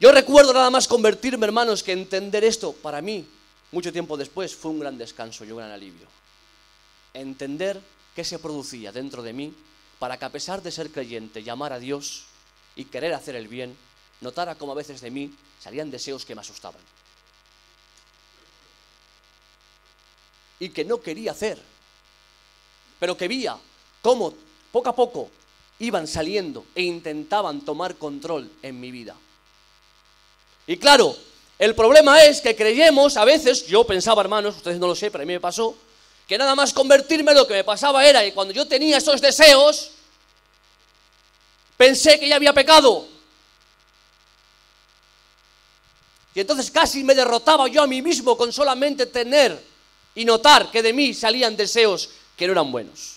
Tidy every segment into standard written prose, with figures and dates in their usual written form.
Yo recuerdo nada más convertirme, hermanos, que entender esto, para mí, mucho tiempo después, fue un gran descanso y un gran alivio. Entender qué se producía dentro de mí para que, a pesar de ser creyente, llamar a Dios y querer hacer el bien, notara cómo a veces de mí salían deseos que me asustaban y que no quería hacer, pero que veía cómo poco a poco iban saliendo e intentaban tomar control en mi vida. Y claro, el problema es que creemos a veces, yo pensaba, hermanos, ustedes no lo sé, pero a mí me pasó, que nada más convertirme, lo que me pasaba era que cuando yo tenía esos deseos, pensé que ya había pecado. Y entonces casi me derrotaba yo a mí mismo con solamente tener y notar que de mí salían deseos que no eran buenos.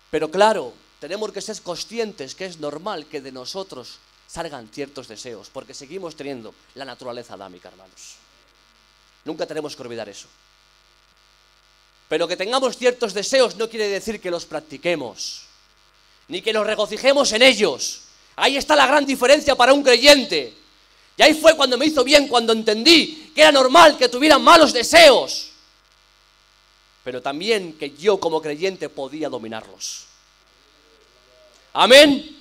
Pero claro, tenemos que ser conscientes que es normal que de nosotros salgan ciertos deseos, porque seguimos teniendo la naturaleza adámica, hermanos. Nunca tenemos que olvidar eso. Pero que tengamos ciertos deseos no quiere decir que los practiquemos, ni que nos regocijemos en ellos. Ahí está la gran diferencia para un creyente. Y ahí fue cuando me hizo bien, cuando entendí que era normal que tuvieran malos deseos, pero también que yo como creyente podía dominarlos. Amén.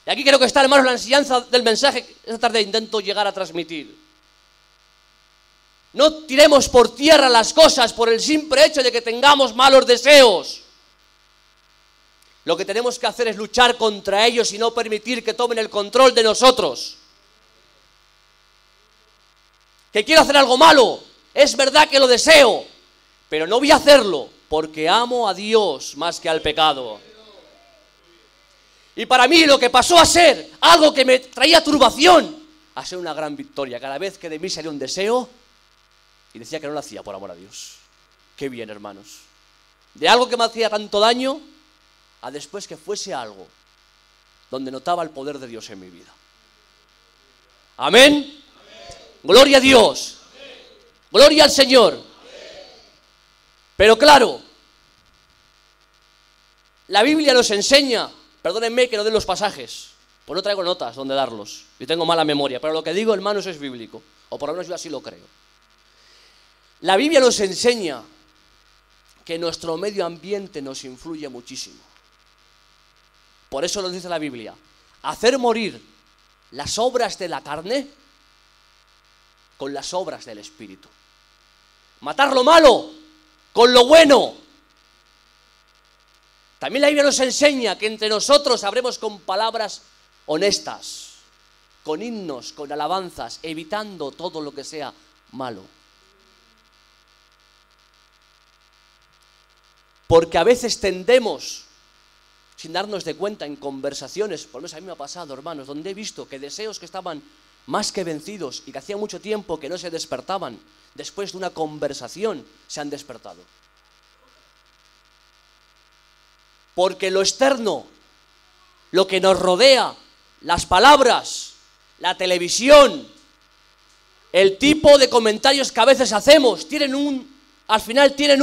Y aquí creo que está, hermanos, la enseñanza del mensaje que esta tarde intento llegar a transmitir. No tiremos por tierra las cosas por el simple hecho de que tengamos malos deseos. Lo que tenemos que hacer es luchar contra ellos y no permitir que tomen el control de nosotros. Que quiero hacer algo malo, es verdad que lo deseo, pero no voy a hacerlo porque amo a Dios más que al pecado. Y para mí lo que pasó a ser algo que me traía turbación, a ser una gran victoria. Cada vez que de mí salía un deseo y decía que no lo hacía por amor a Dios. Qué bien, hermanos. De algo que me hacía tanto daño, a después que fuese algo donde notaba el poder de Dios en mi vida. Amén. Amén. Gloria a Dios. Amén. Gloria al Señor. Amén. Pero claro, la Biblia nos enseña, perdónenme que no den los pasajes, pues no traigo notas donde darlos, y tengo mala memoria, pero lo que digo, hermanos, es bíblico, o por lo menos yo así lo creo. La Biblia nos enseña que nuestro medio ambiente nos influye muchísimo. Por eso nos dice la Biblia, hacer morir las obras de la carne con las obras del Espíritu. Matar lo malo con lo bueno. También la Biblia nos enseña que entre nosotros hablemos con palabras honestas, con himnos, con alabanzas, evitando todo lo que sea malo. Porque a veces tendemos, sin darnos de cuenta, en conversaciones, por lo menos a mí me ha pasado, hermanos, donde he visto que deseos que estaban más que vencidos y que hacía mucho tiempo que no se despertaban, después de una conversación se han despertado. Porque lo externo, lo que nos rodea, las palabras, la televisión, el tipo de comentarios que a veces hacemos, al final tienen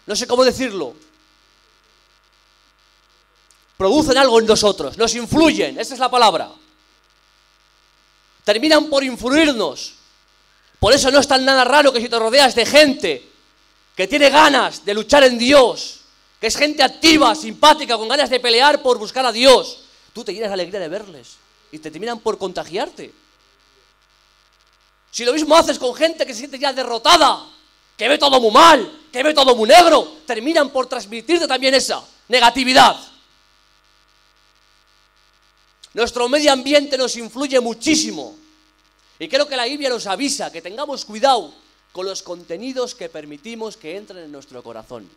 no sé cómo decirlo, producen algo en nosotros, nos influyen, esa es la palabra. Terminan por influirnos. Por eso no es tan nada raro que si te rodeas de gente que tiene ganas de luchar en Dios, que es gente activa, simpática, con ganas de pelear por buscar a Dios, tú te llenas de alegría de verles y te terminan por contagiarte. Si lo mismo haces con gente que se siente ya derrotada, que ve todo muy mal, que ve todo muy negro, terminan por transmitirte también esa negatividad. Nuestro medio ambiente nos influye muchísimo. Y creo que la Biblia nos avisa que tengamos cuidado con los contenidos que permitimos que entren en nuestro corazón.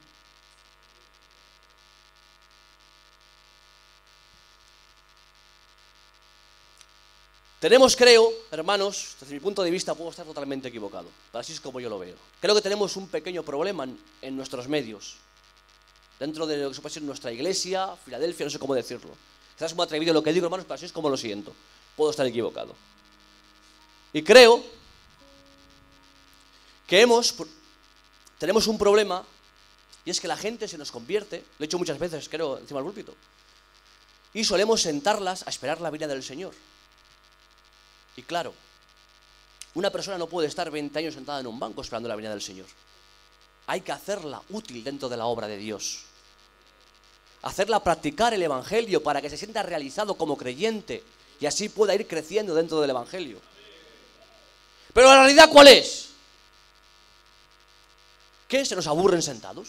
Tenemos, creo, hermanos, desde mi punto de vista puedo estar totalmente equivocado, pero así es como yo lo veo. Creo que tenemos un pequeño problema en nuestros medios, dentro de lo que se puede ser nuestra iglesia, Filadelfia, no sé cómo decirlo. Quizás es muy atrevido lo que digo, hermanos, pero así es como lo siento. Puedo estar equivocado. Y creo que tenemos un problema, y es que la gente se nos convierte, lo he dicho muchas veces, creo, encima del púlpito, y solemos sentarlas a esperar la venida del Señor. Y claro, una persona no puede estar 20 años sentada en un banco esperando la venida del Señor. Hay que hacerla útil dentro de la obra de Dios. Hacerla practicar el Evangelio para que se sienta realizado como creyente y así pueda ir creciendo dentro del Evangelio. Pero la realidad, ¿cuál es? ¿Qué? ¿Se nos aburren sentados?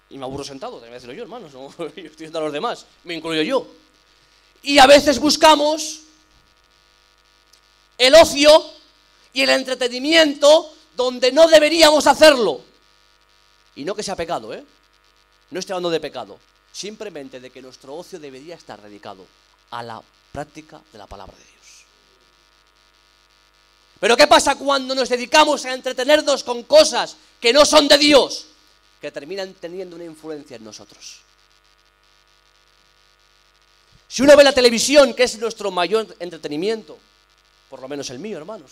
Y me aburro sentado, tengo que decirlo yo, hermanos, no, yo estoy diciendo a los demás, me incluyo yo. Y a veces buscamos el ocio y el entretenimiento donde no deberíamos hacerlo. Y no que sea pecado, ¿eh? No estoy hablando de pecado, simplemente de que nuestro ocio debería estar dedicado a la práctica de la palabra de Dios. Pero ¿qué pasa cuando nos dedicamos a entretenernos con cosas que no son de Dios, que terminan teniendo una influencia en nosotros? Si uno ve la televisión, que es nuestro mayor entretenimiento, por lo menos el mío, hermanos,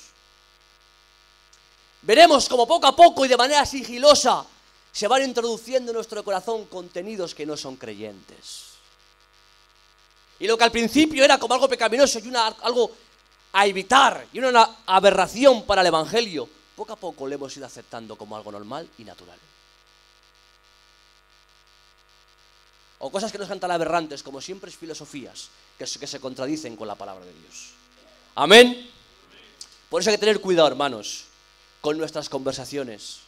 veremos como poco a poco y de manera sigilosa se van introduciendo en nuestro corazón contenidos que no son creyentes. Y lo que al principio era como algo pecaminoso y algo a evitar y una aberración para el Evangelio, poco a poco lo hemos ido aceptando como algo normal y natural. O cosas que no son tan aberrantes como siempre filosofías que se contradicen con la palabra de Dios. Amén. Por eso hay que tener cuidado, hermanos, con nuestras conversaciones.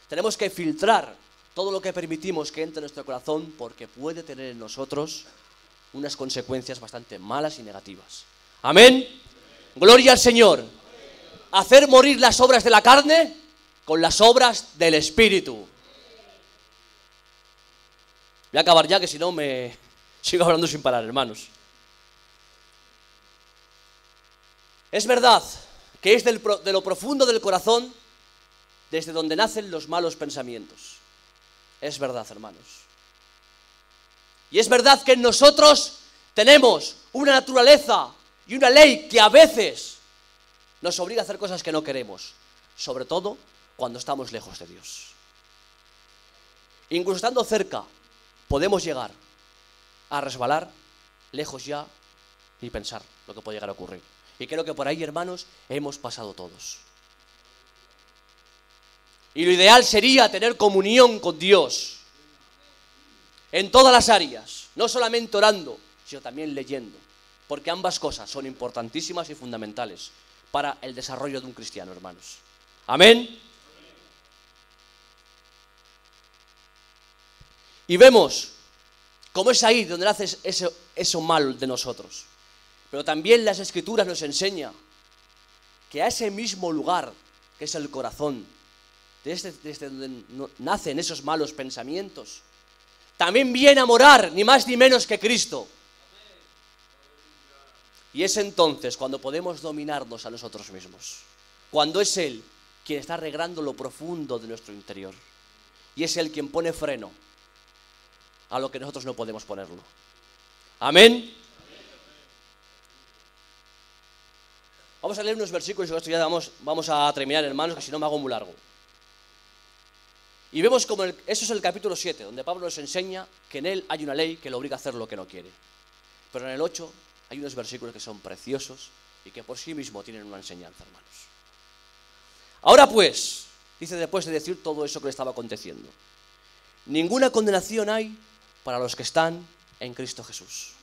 Tenemos que filtrar todo lo que permitimos que entre en nuestro corazón, porque puede tener en nosotros unas consecuencias bastante malas y negativas. Amén. Gloria al Señor. Hacer morir las obras de la carne con las obras del Espíritu. Voy a acabar ya, que si no me sigo hablando sin parar, hermanos. Es verdad que es de lo profundo del corazón desde donde nacen los malos pensamientos. Es verdad, hermanos. Y es verdad que en nosotros tenemos una naturaleza y una ley que a veces nos obliga a hacer cosas que no queremos, sobre todo cuando estamos lejos de Dios. Incluso estando cerca, podemos llegar a resbalar lejos ya y pensar lo que puede llegar a ocurrir. Y creo que por ahí, hermanos, hemos pasado todos. Y lo ideal sería tener comunión con Dios en todas las áreas, no solamente orando, sino también leyendo, porque ambas cosas son importantísimas y fundamentales para el desarrollo de un cristiano, hermanos. Amén. Y vemos cómo es ahí donde nace eso mal de nosotros. Pero también las Escrituras nos enseñan que a ese mismo lugar, que es el corazón, desde donde nacen esos malos pensamientos, también viene a morar ni más ni menos que Cristo. Y es entonces cuando podemos dominarnos a nosotros mismos, cuando es Él quien está arreglando lo profundo de nuestro interior, y es Él quien pone freno a lo que nosotros no podemos ponerlo. Amén. Vamos a leer unos versículos y con esto ya vamos a terminar, hermanos, que si no me hago muy largo. Y vemos como eso es el capítulo 7, donde Pablo nos enseña que en él hay una ley que lo obliga a hacer lo que no quiere. Pero en el 8 hay unos versículos que son preciosos y que por sí mismos tienen una enseñanza, hermanos. Ahora pues, dice después de decir todo eso que le estaba aconteciendo, ninguna condenación hay para los que están en Cristo Jesús.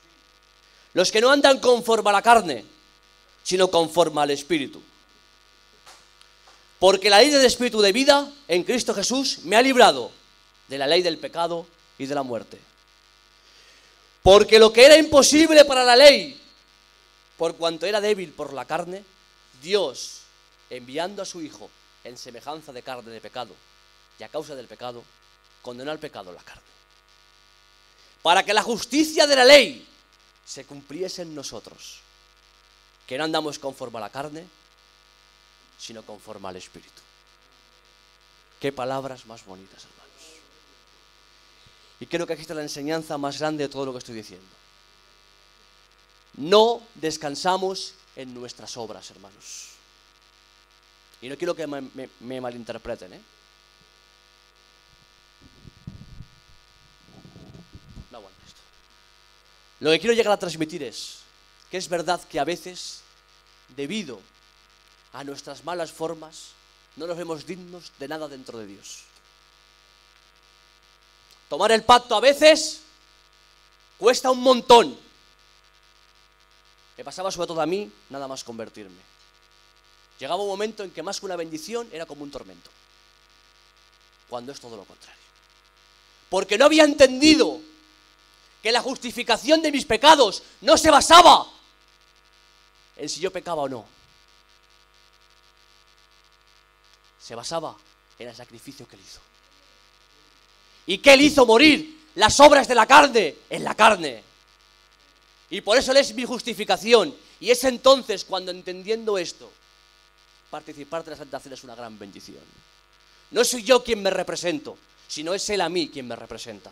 Los que no andan conforme a la carne, sino conforme al Espíritu. Porque la ley del Espíritu de vida en Cristo Jesús me ha librado de la ley del pecado y de la muerte. Porque lo que era imposible para la ley, por cuanto era débil por la carne, Dios, enviando a su Hijo en semejanza de carne de pecado, y a causa del pecado, condenó al pecado en la carne. Para que la justicia de la ley se cumpliese en nosotros, que no andamos conforme a la carne, sino conforme al Espíritu. Qué palabras más bonitas, hermanos. Y creo que aquí está la enseñanza más grande de todo lo que estoy diciendo. No descansamos en nuestras obras, hermanos. Y no quiero que me malinterpreten, No aguanto esto. Lo que quiero llegar a transmitir es que es verdad que a veces, debido a nuestras malas formas, no nos vemos dignos de nada dentro de Dios. Tomar el pacto a veces cuesta un montón. Me pasaba sobre todo a mí, nada más convertirme. Llegaba un momento en que más que una bendición era como un tormento, cuando es todo lo contrario. Porque no había entendido que la justificación de mis pecados no se basaba en si yo pecaba o no. Se basaba en el sacrificio que él hizo. ¿Y qué él hizo morir? Las obras de la carne, en la carne. Y por eso él es mi justificación. Y es entonces cuando, entendiendo esto, participar de la Santa Cena es una gran bendición. No soy yo quien me represento, sino es él a mí quien me representa.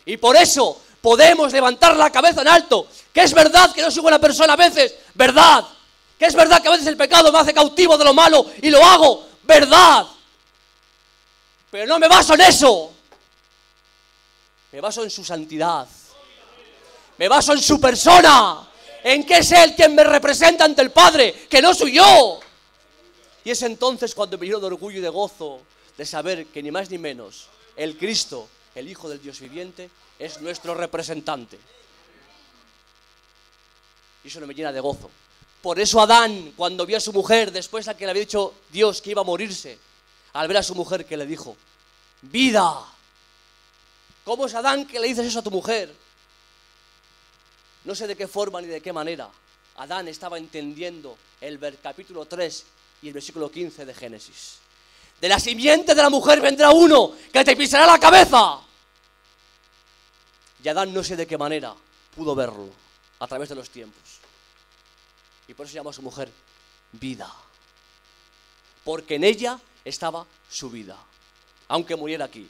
Y por eso podemos levantar la cabeza en alto, que es verdad que no soy buena persona a veces, verdad. Que es verdad que a veces el pecado me hace cautivo de lo malo y lo hago, verdad. Pero no me baso en eso. Me baso en su santidad. Me baso en su persona. En que es él quien me representa ante el Padre, que no soy yo. Y es entonces cuando me lleno de orgullo y de gozo de saber que ni más ni menos el Cristo, el Hijo del Dios viviente, es nuestro representante. Y eso no me llena de gozo. Por eso Adán, cuando vio a su mujer, después a que le había dicho Dios que iba a morirse, al ver a su mujer, que le dijo, vida. ¿Cómo es, Adán, que le dices eso a tu mujer? No sé de qué forma ni de qué manera. Adán estaba entendiendo el capítulo 3 y el versículo 15 de Génesis. De la simiente de la mujer vendrá uno que te pisará la cabeza. Y Adán no sé de qué manera pudo verlo a través de los tiempos. Y por eso llamó a su mujer vida. Porque en ella estaba su vida, aunque muriera aquí.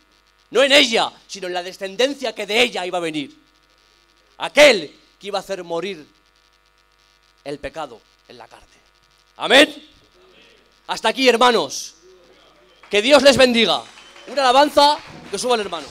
No en ella, sino en la descendencia que de ella iba a venir. Aquel que iba a hacer morir el pecado en la carne. ¿Amén? Hasta aquí, hermanos. Que Dios les bendiga. Una alabanza que suba el hermano.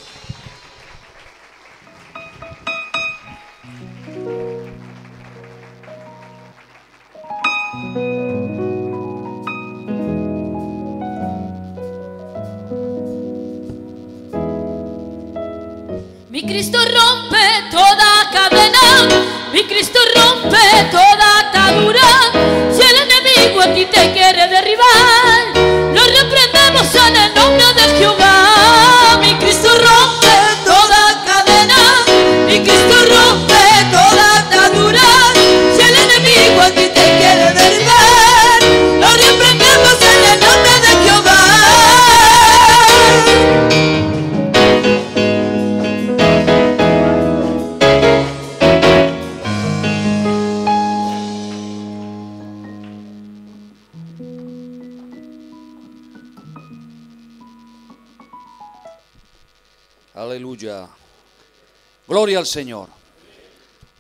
Mi Cristo rompe toda cadena, mi Cristo rompe toda atadura. Si el enemigo aquí te quiere derribar, lo reprendemos en el nombre de Jehová. Mi Cristo rompe toda cadena, mi Cristo rompe toda atadura. Si el enemigo aquí te quiere derribar, lo reprendemos en el nombre de Jehová. Aleluya. Gloria al Señor.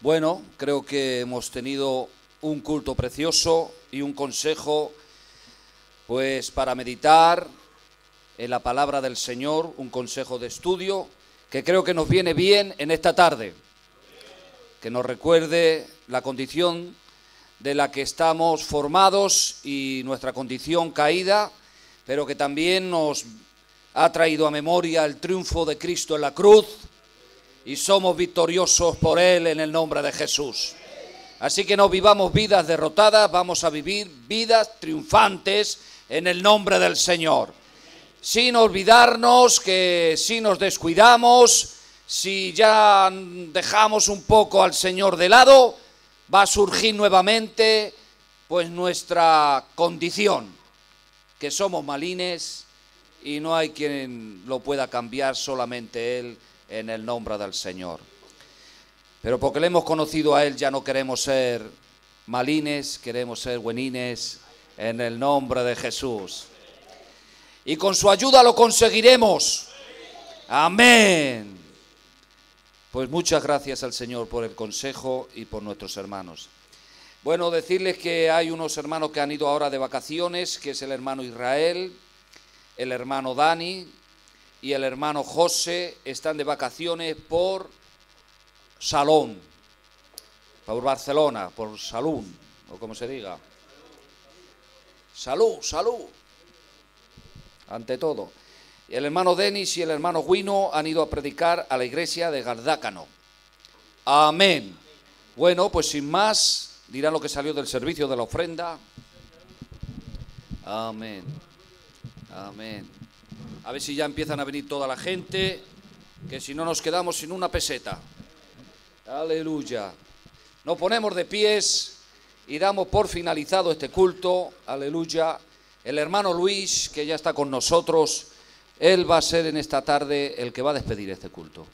Bueno, creo que hemos tenido un culto precioso y un consejo, pues para meditar en la palabra del Señor, un consejo de estudio que creo que nos viene bien en esta tarde, que nos recuerde la condición de la que estamos formados y nuestra condición caída, pero que también nos ha traído a memoria el triunfo de Cristo en la cruz y somos victoriosos por Él en el nombre de Jesús. Así que no vivamos vidas derrotadas, vamos a vivir vidas triunfantes en el nombre del Señor. Sin olvidarnos que si nos descuidamos, si ya dejamos un poco al Señor de lado, va a surgir nuevamente pues nuestra condición, que somos malines y no hay quien lo pueda cambiar, solamente Él, en el nombre del Señor. Pero porque le hemos conocido a Él, ya no queremos ser malines, queremos ser buenines, en el nombre de Jesús. Y con su ayuda lo conseguiremos. Amén. Pues muchas gracias al Señor por el consejo y por nuestros hermanos. Bueno, decirles que hay unos hermanos que han ido ahora de vacaciones, que es el hermano Israel, el hermano Dani, y el hermano José están de vacaciones por Salón, por Barcelona, por Salún, o como se diga. Salud, salud, ante todo. El hermano Denis y el hermano Guino han ido a predicar a la iglesia de Gardácano. Amén. Bueno, pues sin más, dirán lo que salió del servicio de la ofrenda. Amén. Amén. A ver si ya empiezan a venir toda la gente, que si no nos quedamos sin una peseta. Aleluya. Nos ponemos de pies y damos por finalizado este culto. Aleluya. El hermano Luis, que ya está con nosotros, él va a ser en esta tarde el que va a despedir este culto.